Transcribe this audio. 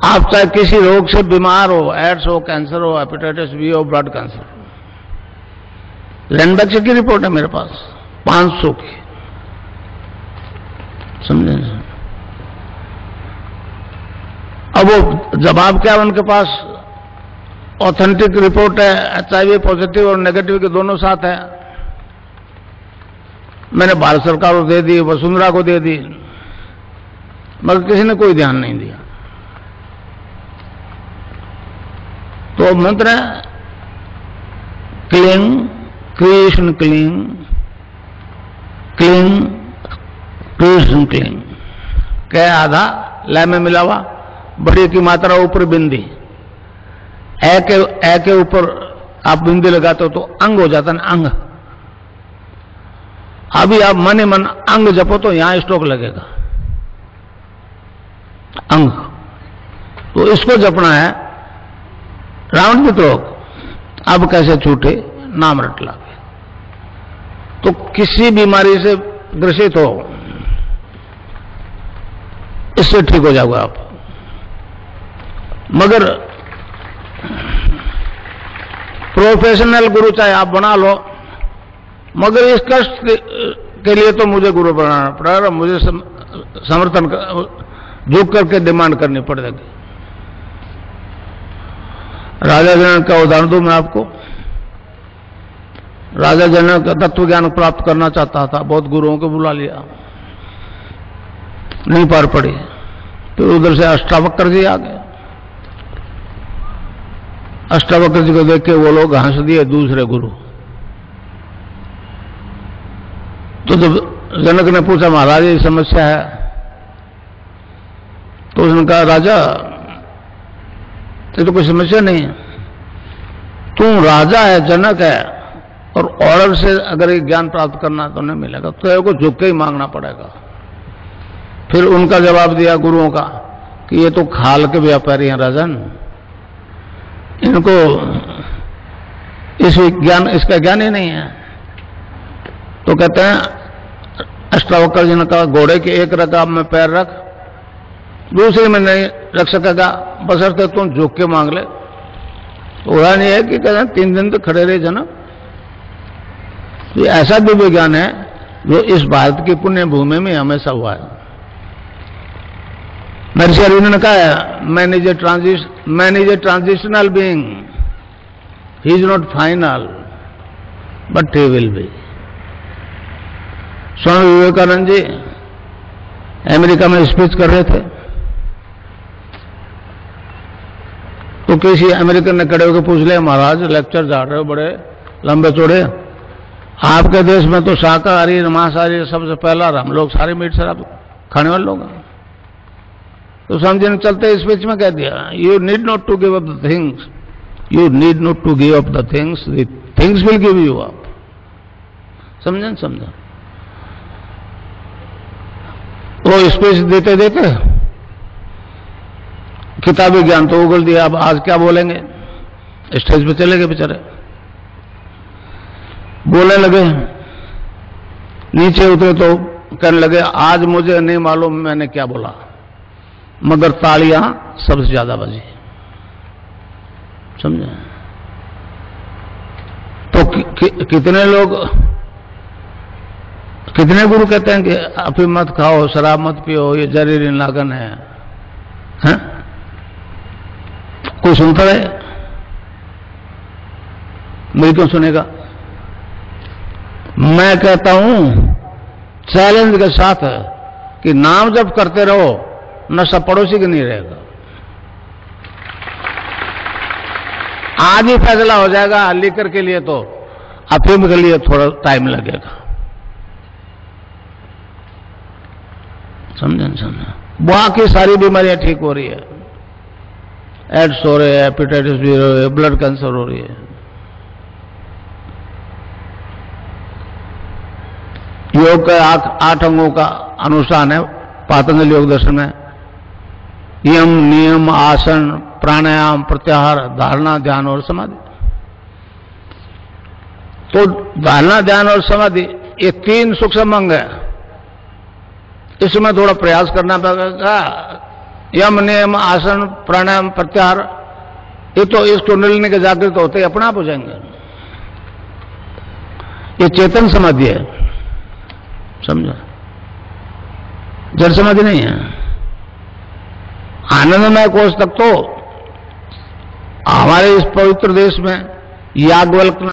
आप चाहे किसी रोग से बीमार हो, एड्स हो, कैंसर हो, हेपेटाइटिस बी हो, ब्लड कैंसर, लैंडबैक्स की रिपोर्ट है मेरे पास 500 की, समझे? अब वो जवाब क्या, उनके पास ऑथेंटिक रिपोर्ट है, HIV पॉजिटिव और नेगेटिव के दोनों साथ है। मैंने भारत सरकार को दे दी, वसुंधरा को दे दी, मगर किसी ने कोई ध्यान नहीं दिया। तो मंत्र है clean creation clean, clean creation clean. क्या आधा लय में मिला हुआ, बड़ी की मात्रा ऊपर बिंदी, ए के ऊपर आप बिंदी लगाते हो तो अंग हो जाता है, अंग। अभी आप मन ही मन अंग जपो तो यहां स्ट्रोक लगेगा, अंग। तो इसको जपना है, रावण मित्रोग अब कैसे छूटे नाम रट लागे। तो किसी बीमारी से ग्रसित हो, इससे ठीक हो जाओगे आप। मगर प्रोफेशनल गुरु चाहे आप बना लो, मगर इस कष्ट के लिए तो मुझे गुरु बनाना पड़ेगा, मुझे समर्थन झुक करके डिमांड करनी पड़ेगी। राजा जनक का उदाहरण दूं मैं आपको। राजा जनक तत्व ज्ञान प्राप्त करना चाहता था, बहुत गुरुओं को बुला लिया, नहीं पार पड़ी। तो उधर से अष्टावक्र जी आ गए। अष्टावक्र जी को देख के वो लोग हंस दिए, दूसरे गुरु। तो जब जनक ने पूछा महाराज ये समस्या है, तो उसने कहा राजा ये तो कोई समस्या नहीं है, तू राजा है, जनक है, और ऑर्डर से अगर ये ज्ञान प्राप्त करना तो नहीं मिलेगा, तो को झुक के ही मांगना पड़ेगा। फिर उनका जवाब दिया गुरुओं का कि ये तो खाल के व्यापारी हैं राजन, इनको इसका ज्ञान ही नहीं है। तो कहते हैं अष्टावक्र जी ने कहा घोड़े के एक रकाब में पैर रख, दूसरे में नहीं रख सकेगा, बशर्ते तुम झुक के मांग ले। तो वह नहीं है कि कहते हैं 3 दिन तो खड़े रहे जनक। ये ऐसा दिव्य ज्ञान है जो इस भारत की पुण्य भूमि में हमेशा हुआ है। महर्षि अरविंद ने कहा man is a transitional being, he is not final but he will be. Swami Vivekananda ji America में स्पीच कर रहे थे, तो किसी अमेरिकन ने खड़े होकर पूछ लिया महाराज लेक्चर जा रहे हो बड़े लंबे चौड़े, आपके देश में तो शाकाहारी मांसाहारी सबसे पहला, हम लोग सारे मीट शराब खाने वाले लोग हैं। तो स्वामी जी ने चलते स्पीच में कह दिया you need not to give up the things, you need not to give up the things will give you up. समझे समझा? वो स्पीच देते देते किताबी ज्ञान तो उगल दिया, अब आज क्या बोलेंगे, स्टेज पे चले गए बेचारे, बोलने लगे, नीचे उतरे तो कहने लगे आज मुझे नहीं मालूम मैंने क्या बोला, मगर तालियां सबसे ज्यादा बजी। समझे? तो कितने लोग, कितने गुरु कहते हैं कि अफीम मत खाओ, शराब मत पियो, ये जहरीली नागन है, हैं? कोई सुनता है? मेरी क्यों सुनेगा? मैं कहता हूं चैलेंज के साथ कि नाम जप करते रहो, नशा पड़ोसी के नहीं रहेगा। आज ही फैसला हो जाएगा, लीकर के लिए तो, अफीम के लिए थोड़ा टाइम लगेगा। समझे समझे? बाकी सारी बीमारियां ठीक हो रही है, एड्स हो रहे हैं, हेपेटाइटिस भी हो रही है, ब्लड कैंसर हो रही है। योग के 8 अंगों का अनुष्ठान है पातंजलि योग दर्शन में। यम, नियम, आसन, प्राणायाम, प्रत्याहार, धारणा, ध्यान और समाधि। तो धारणा, ध्यान और समाधि ये 3 सूक्ष्म अंग है। इसमें थोड़ा प्रयास करना पड़ेगा यम नियम आसन प्राणायाम प्रत्याहार, ये तो इस कुंडलिनी के जागृत होते ही अपने आप हो जाएंगे। ये चेतन समाधि है, समझो, जड़ समाधि नहीं है। आनंदमय कोष तक तो हमारे इस पवित्र देश में याज्ञवल्क्य